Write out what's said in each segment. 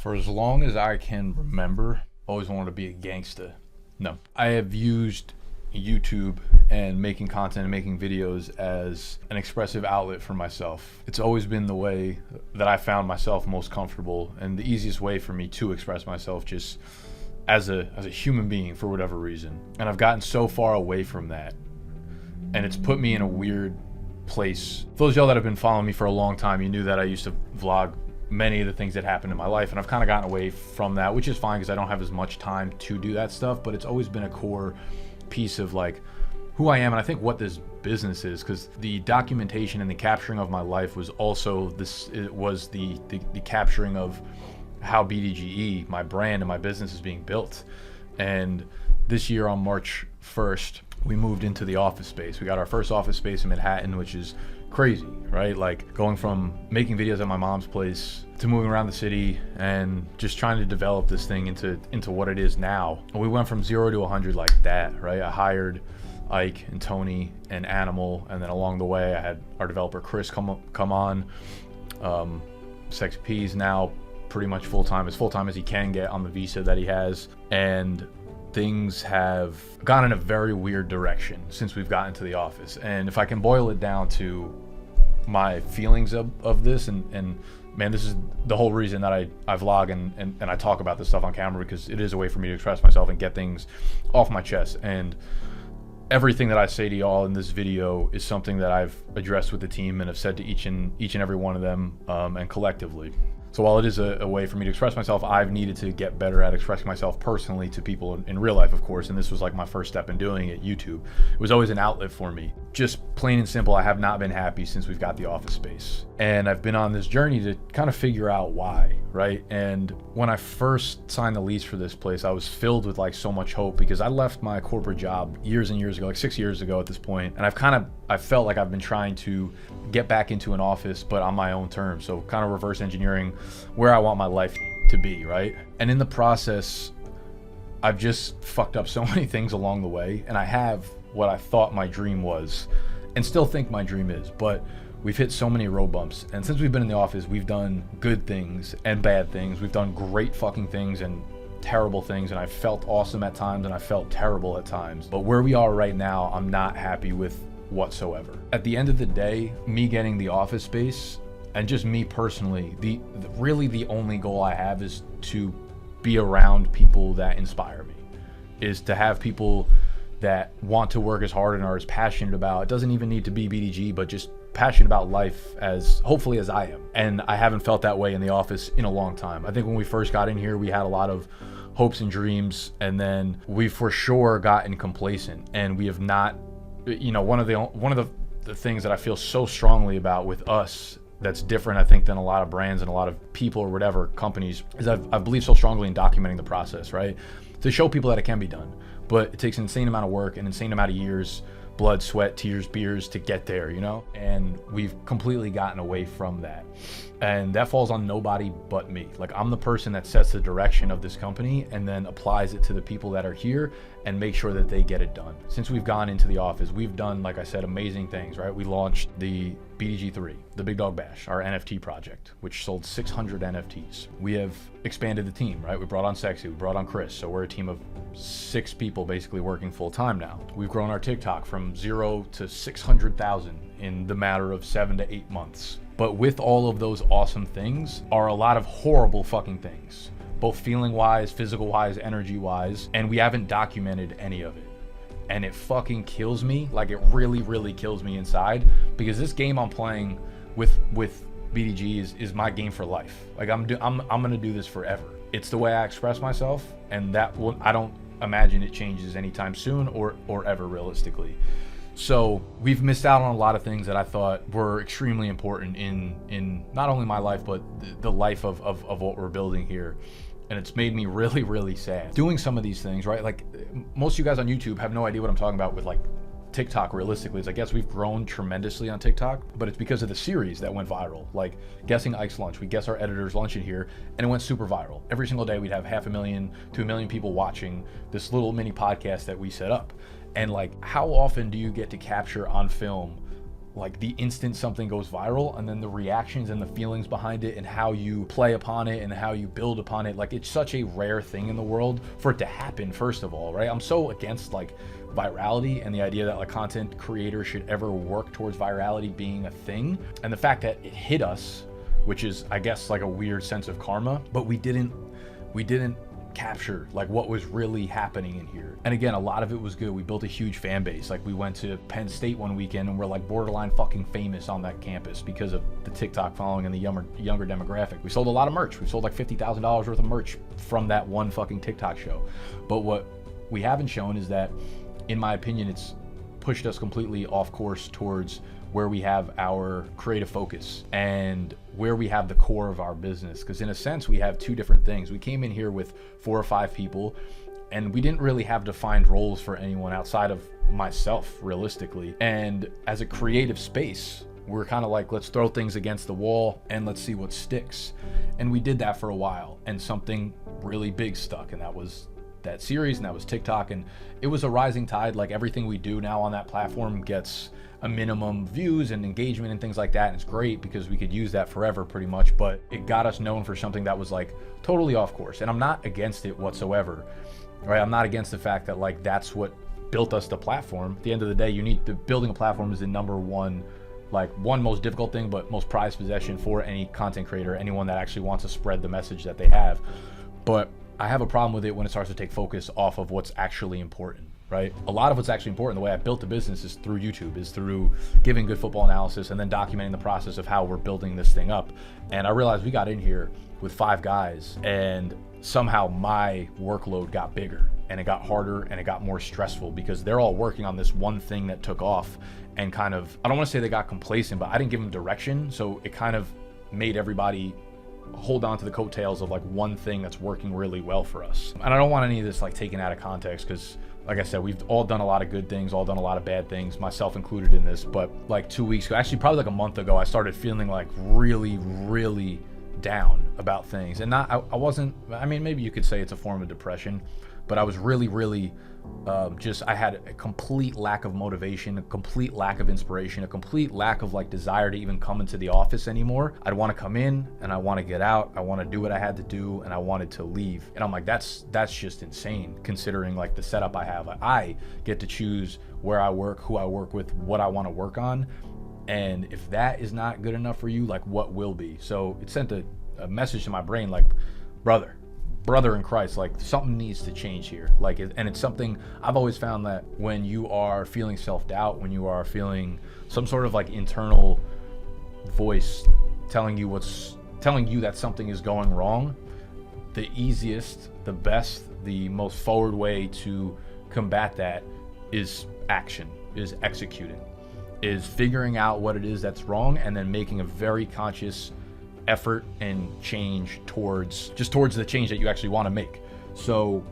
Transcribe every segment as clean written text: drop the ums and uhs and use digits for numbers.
For as long as I can remember, always wanted to be a gangster. No. I have used YouTube and making content and making videos as an expressive outlet for myself. It's always been the way that I found myself most comfortable and the easiest way for me to express myself just as a human being for whatever reason. And I've gotten so far away from that, and it's put me in a weird place. For those of y'all that have been following me for a long time, you knew that I used to vlog many of the things that happened in my life, and I've kind of gotten away from that, which is fine because I don't have as much time to do that stuff, but it's always been a core piece of like who I am, and I think what this business is, because the documentation and the capturing of my life was also this. It was the capturing of how BDGE, my brand and my business, is being built. And this year on March 1st, we moved into the office space. We got our first office space in Manhattan, which is crazy, right? Like going from making videos at my mom's place to moving around the city and just trying to develop this thing into what it is now. And we went from 0 to 100 like that, right? I hired Ike and Tony and Animal, and then along the way I had our developer Chris come on. Sex P's now pretty much full-time as he can get on the visa that he has, and things have gone in a very weird direction since we've gotten to the office. And if I can boil it down to my feelings of this, and man, this is the whole reason that I vlog and I talk about this stuff on camera, because it is a way for me to express myself and get things off my chest. And everything that I say to y'all in this video is something that I've addressed with the team and have said to each and every one of them, and collectively. So while it is a way for me to express myself, I've needed to get better at expressing myself personally to people in real life, of course. And this was like my first step in doing it, YouTube. It was always an outlet for me. Just plain and simple, I have not been happy since we've got the office space. And I've been on this journey to kind of figure out why, right? And when I first signed the lease for this place, I was filled with like so much hope, because I left my corporate job years and years ago, like 6 years ago at this point. And I felt like I've been trying to get back into an office, but on my own terms. So kind of reverse engineering where I want my life to be, right? And in the process, I've just fucked up so many things along the way, and I have what I thought my dream was, and still think my dream is, but we've hit so many road bumps. And since we've been in the office, we've done good things and bad things. We've done great fucking things and terrible things, and I felt awesome at times and I felt terrible at times. But where we are right now, I'm not happy with whatsoever. At the end of the day, me getting the office space, and just me personally, really the only goal I have is to be around people that inspire me, is to have people that want to work as hard and are as passionate about, it doesn't even need to be BDG, but just passionate about life as hopefully as I am. And I haven't felt that way in the office in a long time. I think when we first got in here, we had a lot of hopes and dreams, and then we for sure gotten complacent, and we have not, one of the things that I feel so strongly about with us that's different, I think, than a lot of brands and a lot of people or whatever companies, is I believe so strongly in documenting the process, right? To show people that it can be done, but it takes an insane amount of work, an insane amount of years, blood, sweat, tears, beers to get there, and we've completely gotten away from that. And that falls on nobody but me. Like, I'm the person that sets the direction of this company and then applies it to the people that are here and make sure that they get it done. Since we've gone into the office, we've done, like I said, amazing things, right? We launched the BDG3, the Big Dog Bash, our NFT project, which sold 600 NFTs. We have expanded the team, right? We brought on Sexy, we brought on Chris. So we're a team of 6 people basically working full time now. We've grown our TikTok from 0 to 600,000 in the matter of 7 to 8 months. But with all of those awesome things are a lot of horrible fucking things, both feeling wise, physical wise, energy wise, and we haven't documented any of it. And it fucking kills me. Like, it really, really kills me inside, because this game I'm playing with BDG is my game for life. Like, I'm gonna do this forever. It's the way I express myself, and I don't imagine it changes anytime soon or ever, realistically. So we've missed out on a lot of things that I thought were extremely important in not only my life, but the life of what we're building here. And it's made me really, really sad. Doing some of these things, right? Like, most of you guys on YouTube have no idea what I'm talking about with like TikTok. Realistically, it's like, yes, we've grown tremendously on TikTok, but it's because of the series that went viral. Like guessing Ike's lunch, we guess our editor's lunch in here, and it went super viral. Every single day we'd have 500,000 to 1 million people watching this little mini podcast that we set up. And like, how often do you get to capture on film like the instant something goes viral, and then the reactions and the feelings behind it and how you play upon it and how you build upon it. Like, it's such a rare thing in the world for it to happen, first of all, right? I'm so against like virality and the idea that like content creators should ever work towards virality being a thing. And the fact that it hit us, which is, I guess, like a weird sense of karma, but we didn't capture like what was really happening in here. And again, a lot of it was good. We built a huge fan base. Like, we went to Penn State one weekend and we're like borderline fucking famous on that campus because of the TikTok following and the younger demographic. We sold a lot of merch. We sold like $50,000 worth of merch from that one fucking TikTok show. But what we haven't shown is that, in my opinion, it's pushed us completely off course towards where we have our creative focus and where we have the core of our business. Because in a sense, we have two different things. We came in here with 4 or 5 people, and we didn't really have defined roles for anyone outside of myself, realistically. And as a creative space, we're kind of like, let's throw things against the wall and let's see what sticks. And we did that for a while, and something really big stuck, and that was that series, and that was TikTok. And it was a rising tide. Like, everything we do now on that platform gets a minimum views and engagement and things like that, and it's great because we could use that forever pretty much. But it got us known for something that was like totally off course, and I'm not against it whatsoever, right? I'm not against the fact that like that's what built us the platform. At the end of the day, building a platform is the number one, like one most difficult thing, but most prized possession for any content creator, anyone that actually wants to spread the message that they have. But I have a problem with it when it starts to take focus off of what's actually important, right? A lot of what's actually important, the way I built the business, is through YouTube, is through giving good football analysis and then documenting the process of how we're building this thing up. And I realized we got in here with 5 guys, and somehow my workload got bigger and it got harder and it got more stressful because they're all working on this one thing that took off, and kind of, I don't want to say they got complacent, but I didn't give them direction. So it kind of made everybody hold on to the coattails of like one thing that's working really well for us. And I don't want any of this like taken out of context, because like I said, we've all done a lot of good things, all done a lot of bad things, myself included in this. But like 2 weeks ago, actually probably like a month ago, I started feeling like really down about things. And I wasn't, I mean, maybe you could say it's a form of depression, but I was really I had a complete lack of motivation, a complete lack of inspiration, a complete lack of like desire to even come into the office anymore. I'd want to come in and I want to get out. I want to do what I had to do, and I wanted to leave. And I'm like, that's just insane, considering like the setup I have. I get to choose where I work, who I work with, what I want to work on. And if that is not good enough for you, like what will be? So it sent a message to my brain, like, brother in Christ, like something needs to change here. Like, and it's something I've always found, that when you are feeling self-doubt, when you are feeling some sort of like internal voice telling you that something is going wrong, the easiest, the best, the most forward way to combat that is action, is executing, is figuring out what it is that's wrong, and then making a very conscious effort and change towards the change that you actually want to make. So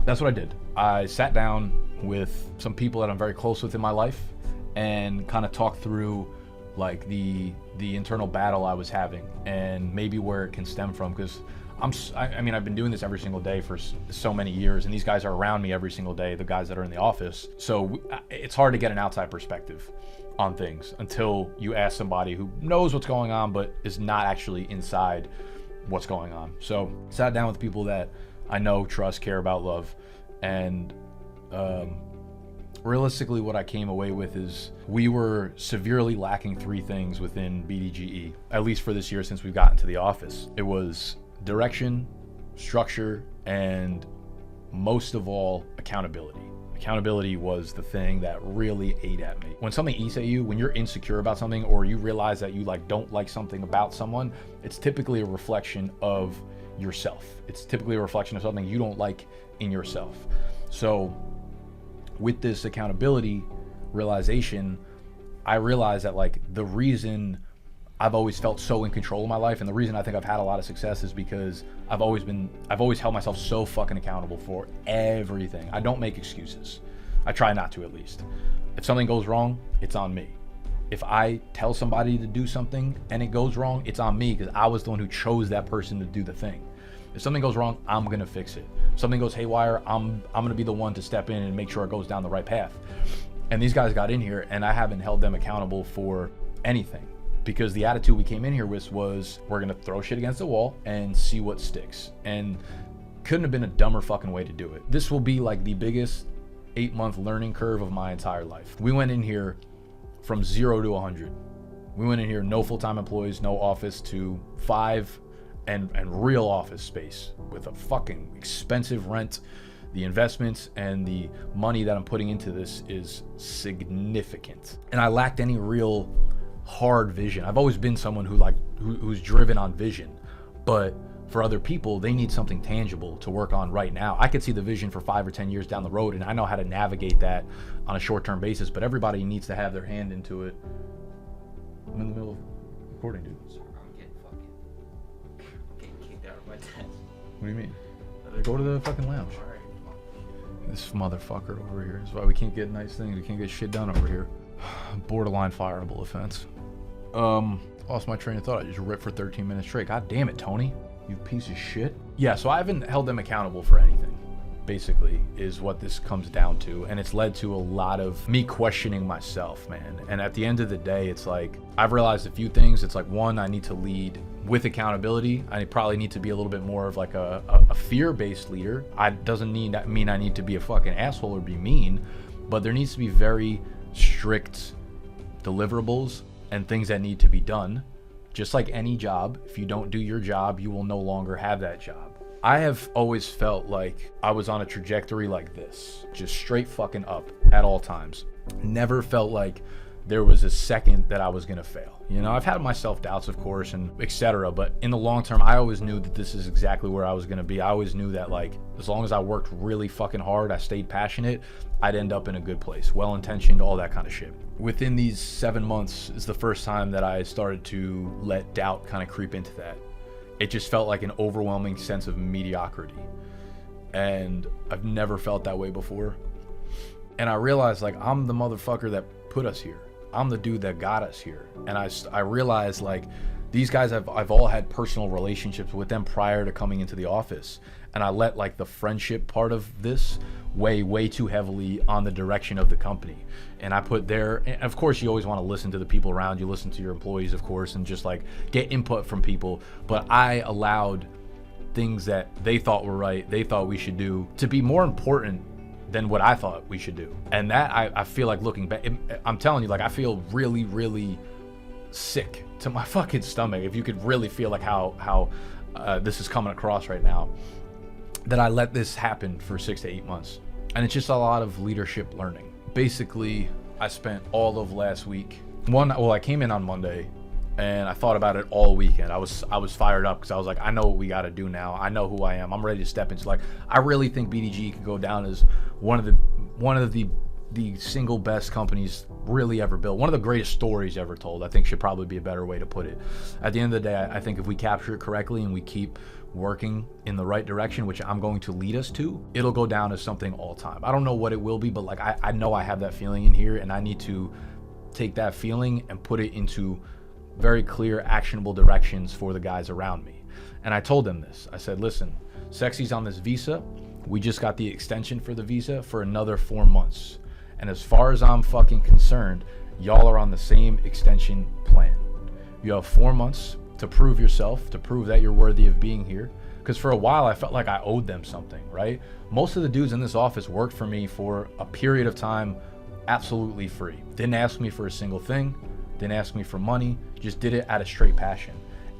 that's what I did. I sat down with some people that I'm very close with in my life and kind of talked through like the internal battle I was having and maybe where it can stem from, because I mean, I've been doing this every single day for so many years, and these guys are around me every single day, the guys that are in the office. So it's hard to get an outside perspective on things until you ask somebody who knows what's going on but is not actually inside what's going on. So sat down with people that I know, trust, care about, love, and realistically what I came away with is we were severely lacking 3 things within BDGE, at least for this year since we've gotten to the office. It was direction, structure, and most of all, accountability. Accountability was the thing that really ate at me. When something eats at you, when you're insecure about something, or you realize that you like don't like something about someone, it's typically a reflection of yourself. It's typically a reflection of something you don't like in yourself. So with this accountability realization, I realized that like the reason I've always felt so in control of my life, and the reason I think I've had a lot of success, is because I've always held myself so fucking accountable for everything. I don't make excuses. I try not to, at least. If something goes wrong, it's on me. If I tell somebody to do something and it goes wrong, it's on me, because I was the one who chose that person to do the thing. If something goes wrong, I'm gonna fix it. If something goes haywire, I'm gonna be the one to step in and make sure it goes down the right path. And these guys got in here and I haven't held them accountable for anything, because the attitude we came in here with was, we're gonna throw shit against the wall and see what sticks. And couldn't have been a dumber fucking way to do it. This will be like the biggest 8-month learning curve of my entire life. We went in here from 0 to 100. We went in here, no full-time employees, no office, to 5 and real office space with a fucking expensive rent. The investments and the money that I'm putting into this is significant. And I lacked any real hard vision. I've always been someone who's driven on vision, but for other people, they need something tangible to work on right now. I could see the vision for 5 or 10 years down the road, and I know how to navigate that on a short-term basis, but everybody needs to have their hand into it. I'm in the middle of recording, dude. I'm getting kicked out of my desk. What do you mean? Go to the fucking lounge. This motherfucker over here is why we can't get nice things. We can't get shit done over here. Borderline fireable offense. Lost my train of thought. I just ripped for 13 minutes straight. God damn it, Tony. You piece of shit. Yeah, so I haven't held them accountable for anything, basically, is what this comes down to. And it's led to a lot of me questioning myself, man. And at the end of the day, it's like, I've realized a few things. It's like, one, I need to lead with accountability. I probably need to be a little bit more of like a fear-based leader. Doesn't mean I need to be a fucking asshole or be mean, but there needs to be very strict deliverables and things that need to be done. Just like any job, if you don't do your job, you will no longer have that job. I have always felt like I was on a trajectory like this, just straight fucking up at all times. Never felt like there was a second that I was gonna fail. You know, I've had my self-doubts, of course, and etc. But in the long term, I always knew that this is exactly where I was gonna be. I always knew that, like, as long as I worked really fucking hard, I stayed passionate, I'd end up in a good place, well-intentioned, all that kind of shit. Within these 7 months is the first time that I started to let doubt kind of creep into that. It just felt like an overwhelming sense of mediocrity. And I've never felt that way before. And I realized, like, I'm the motherfucker that put us here. I'm the dude that got us here. And I realized, like, these guys, I've all had personal relationships with them prior to coming into the office. And I let, like, the friendship part of this weigh way too heavily on the direction of the company. And I put and of course, you always want to listen to the people around you, listen to your employees, of course, and just, like, get input from people. But I allowed things that they thought were right, they thought we should do, to be more important than what I thought we should do. And that, I feel like, looking back, I'm telling you, like, I feel really, really sick to my fucking stomach, if you could really feel like how this is coming across right now, that I let this happen for 6 to 8 months. And it's just a lot of leadership learning. Basically, I spent all of last week, I came in on Monday, and I thought about it all weekend. I was fired up, because I was like, I know what we got to do now. I know who I am. I'm ready to step into, like, I really think BDGE could go down as one of the single best companies really ever built. One of the greatest stories ever told, I think, should probably be a better way to put it. At the end of the day, I think if we capture it correctly and we keep working in the right direction, which I'm going to lead us to, it'll go down as something all time. I don't know what it will be, but, like, I know I have that feeling in here, and I need to take that feeling and put it into very clear, actionable directions for the guys around me. And I told them this. I said, listen, Sexy's on this visa. We just got the extension for the visa for another 4 months. And as far as I'm fucking concerned, y'all are on the same extension plan. You have 4 months to prove yourself, to prove that you're worthy of being here. Because for a while, I felt like I owed them something, right? Most of the dudes in this office worked for me for a period of time absolutely free. Didn't ask me for a single thing. Didn't ask me for money, just did it out of straight passion.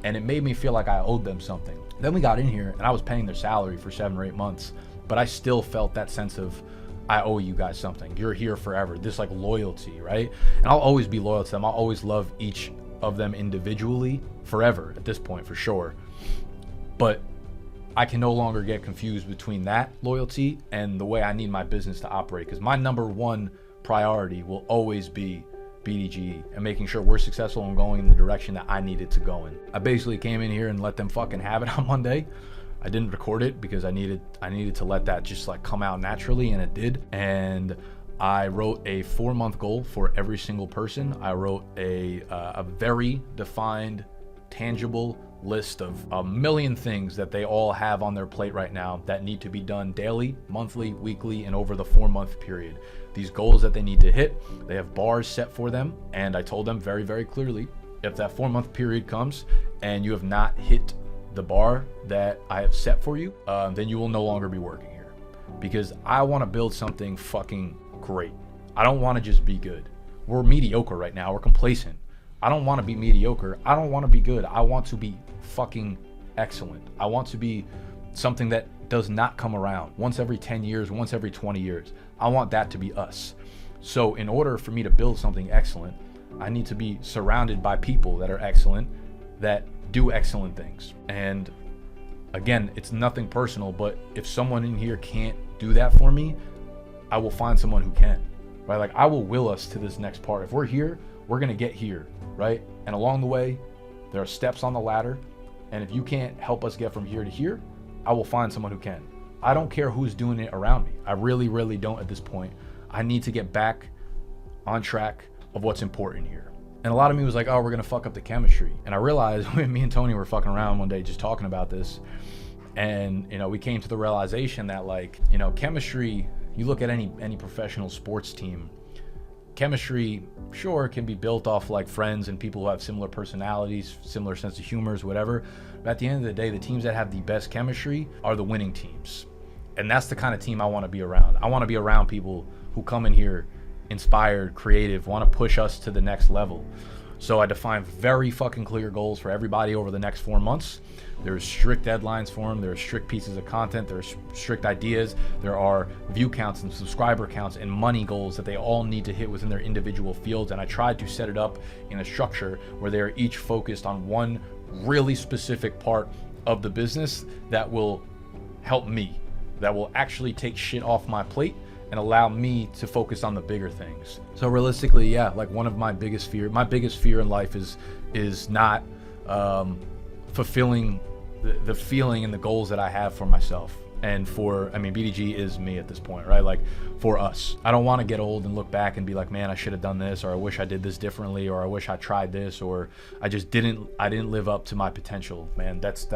And it made me feel like I owed them something. Then we got in here and I was paying their salary for 7 or 8 months, but I still felt that sense of, I owe you guys something. You're here forever. This, like, loyalty, right? And I'll always be loyal to them. I'll always love each of them individually forever at this point, for sure. But I can no longer get confused between that loyalty and the way I need my business to operate, because my number one priority will always be BDGE and making sure we're successful and going in the direction that I needed to go in. I basically came in here and let them fucking have it on Monday. I didn't record it because I needed to let that just, like, come out naturally, and it did. And I wrote a 4-month goal for every single person. I wrote a very defined, tangible list of a million things that they all have on their plate right now that need to be done daily, monthly, weekly, and over the 4-month period. These goals that they need to hit, they have bars set for them. And I told them very, very clearly, if that 4-month period comes and you have not hit the bar that I have set for you, then you will no longer be working here. Because I want to build something fucking great. I don't want to just be good. We're mediocre right now. We're complacent. I don't want to be mediocre. I don't want to be good. I want to be fucking excellent. I want to be something that does not come around once every 10 years, once every 20 years. I want that to be us. So in order for me to build something excellent, I need to be surrounded by people that are excellent, that do excellent things. And again, it's nothing personal, but if someone in here can't do that for me, I will find someone who can, right? Like I will will us to this next part. If we're here, we're going to get here, right? And along the way, there are steps on the ladder. And if you can't help us get from here to here, I will find someone who can. I don't care who's doing it around me. I really, really don't at this point. I need to get back on track of what's important here. And a lot of me was like, oh, we're going to fuck up the chemistry. And I realized when me and Tony were fucking around one day just talking about this. And, you know, we came to the realization that, like, you know, chemistry, you look at any professional sports team, chemistry, sure, can be built off like friends and people who have similar personalities, similar sense of humors, whatever. But at the end of the day, the teams that have the best chemistry are the winning teams. And that's the kind of team I want to be around. I want to be around people who come in here inspired, creative, want to push us to the next level. So I define very fucking clear goals for everybody over the next 4 months. There's strict deadlines for them. There's strict pieces of content. There's strict ideas. There are view counts and subscriber counts and money goals that they all need to hit within their individual fields. And I tried to set it up in a structure where they're each focused on one really specific part of the business that will help me, that will actually take shit off my plate and allow me to focus on the bigger things. So realistically, yeah, like one of my biggest fear in life is not fulfilling the feeling and the goals that I have for myself. And BDG is me at this point, right? Like for us, I don't want to get old and look back and be like, man, I should have done this, or I wish I did this differently, or I wish I tried this, or I didn't live up to my potential, man. That's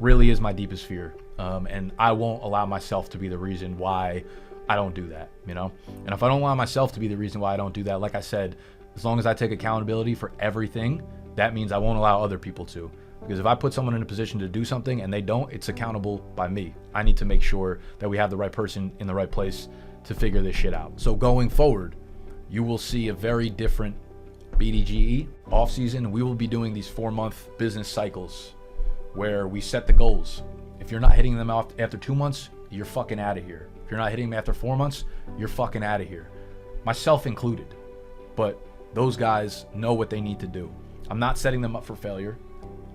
really is my deepest fear. And I won't allow myself to be the reason why I don't do that, you know? And if I don't allow myself to be the reason why I don't do that, like I said, as long as I take accountability for everything, that means I won't allow other people to. Because if I put someone in a position to do something and they don't, it's accountable by me. I need to make sure that we have the right person in the right place to figure this shit out. So going forward, you will see a very different BDGE off season. We will be doing these 4-month business cycles where we set the goals. If you're not hitting them off after 2 months, you're fucking out of here. If you're not hitting them after 4 months, you're fucking out of here. Myself included. But those guys know what they need to do. I'm not setting them up for failure.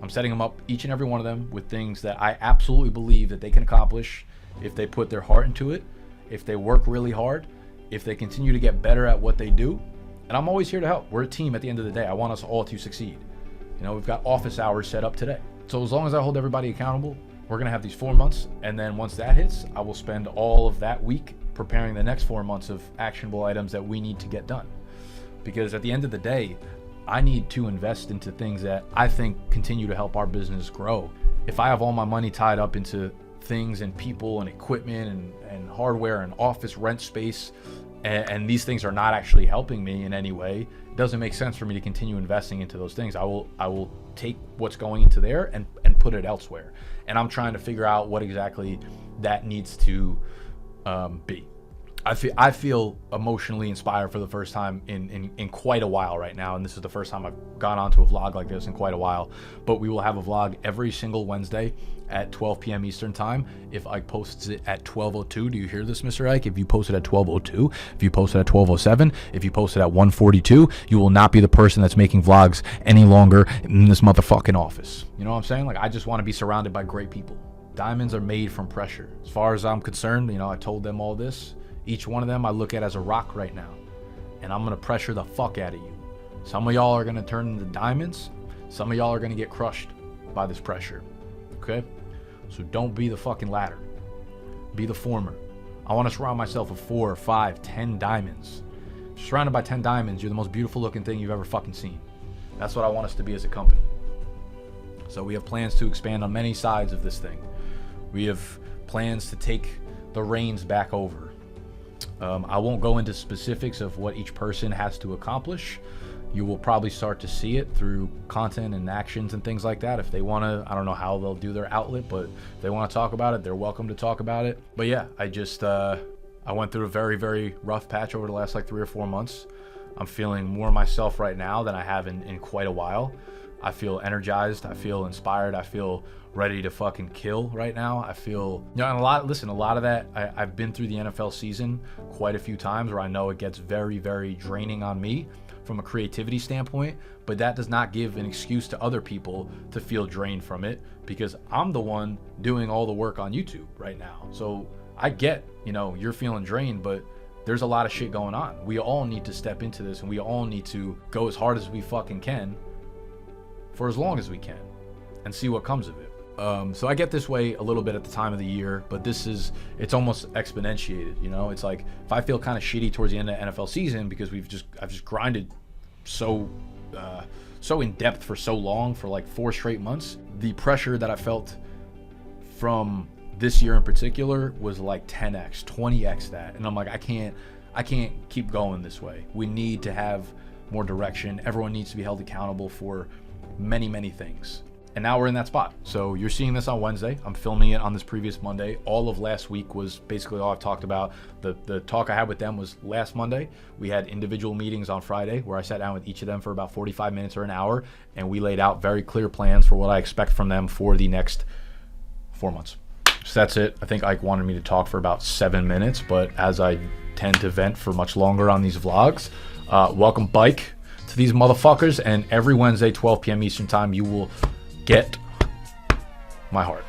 I'm setting them up, each and every one of them, with things that I absolutely believe that they can accomplish if they put their heart into it, if they work really hard, if they continue to get better at what they do. And I'm always here to help. We're a team at the end of the day. I want us all to succeed. You know, we've got office hours set up today. So as long as I hold everybody accountable, we're going to have these 4 months. And then once that hits, I will spend all of that week preparing the next 4 months of actionable items that we need to get done. Because at the end of the day, I need to invest into things that I think continue to help our business grow. If I have all my money tied up into things and people and equipment and hardware and office rent space, and these things are not actually helping me in any way, it doesn't make sense for me to continue investing into those things. I will take what's going into there and put it elsewhere. And I'm trying to figure out what exactly that needs to be. I feel emotionally inspired for the first time in quite a while right now, and this is the first time I've gone onto a vlog like this in quite a while. But we will have a vlog every single Wednesday at 12 p.m. Eastern time. If Ike posts it at 12:02, do you hear this, Mr. Ike? If you post it at 12:02, if you post it at 12:07, if you post it at 1:42, you will not be the person that's making vlogs any longer in this motherfucking office. You know what I'm saying? Like, I just want to be surrounded by great people. Diamonds are made from pressure. As far as I'm concerned, you know, I told them all this. Each one of them I look at as a rock right now, and I'm gonna pressure the fuck out of you. Some of y'all are gonna turn into diamonds. Some of y'all are gonna get crushed by this pressure, okay? So don't be the fucking latter. Be the former. I wanna surround myself with 4, 5, 10 diamonds. Surrounded by 10 diamonds, you're the most beautiful looking thing you've ever fucking seen. That's what I want us to be as a company. So we have plans to expand on many sides of this thing. We have plans to take the reins back over. I won't go into specifics of what each person has to accomplish. You will probably start to see it through content and actions and things like that. If they want to, I don't know how they'll do their outlet, but if they want to talk about it, they're welcome to talk about it. But yeah, I went through a very, very rough patch over the last like 3 or 4 months. I'm feeling more myself right now than I have in quite a while. I feel energized. I feel inspired. I feel ready to fucking kill right now. I feel, and a lot of that, I've been through the NFL season quite a few times where I know it gets very, very draining on me from a creativity standpoint, but that does not give an excuse to other people to feel drained from it, because I'm the one doing all the work on YouTube right now. So I get, you're feeling drained, but there's a lot of shit going on. We all need to step into this, and we all need to go as hard as we fucking can for as long as we can and see what comes of it. So I get this way a little bit at the time of the year, but it's almost exponentiated. It's like if I feel kind of shitty towards the end of the NFL season because I've just grinded so in depth for so long, for like 4 straight months, the pressure that I felt from this year in particular was like 10x, 20x that. And I'm like, I can't keep going this way. We need to have more direction. Everyone needs to be held accountable for many, many things. And now we're in that spot. So you're seeing this on Wednesday. I'm filming it on this previous Monday. All of last week was basically all I've talked about. The talk I had with them was last Monday. We had individual meetings on Friday where I sat down with each of them for about 45 minutes or an hour, and we laid out very clear plans for what I expect from them for the next 4 months. So that's it. I think Ike wanted me to talk for about 7 minutes, but as I tend to vent for much longer on these vlogs, welcome Bike to these motherfuckers. And every Wednesday, 12 p.m. Eastern time, you will get my heart.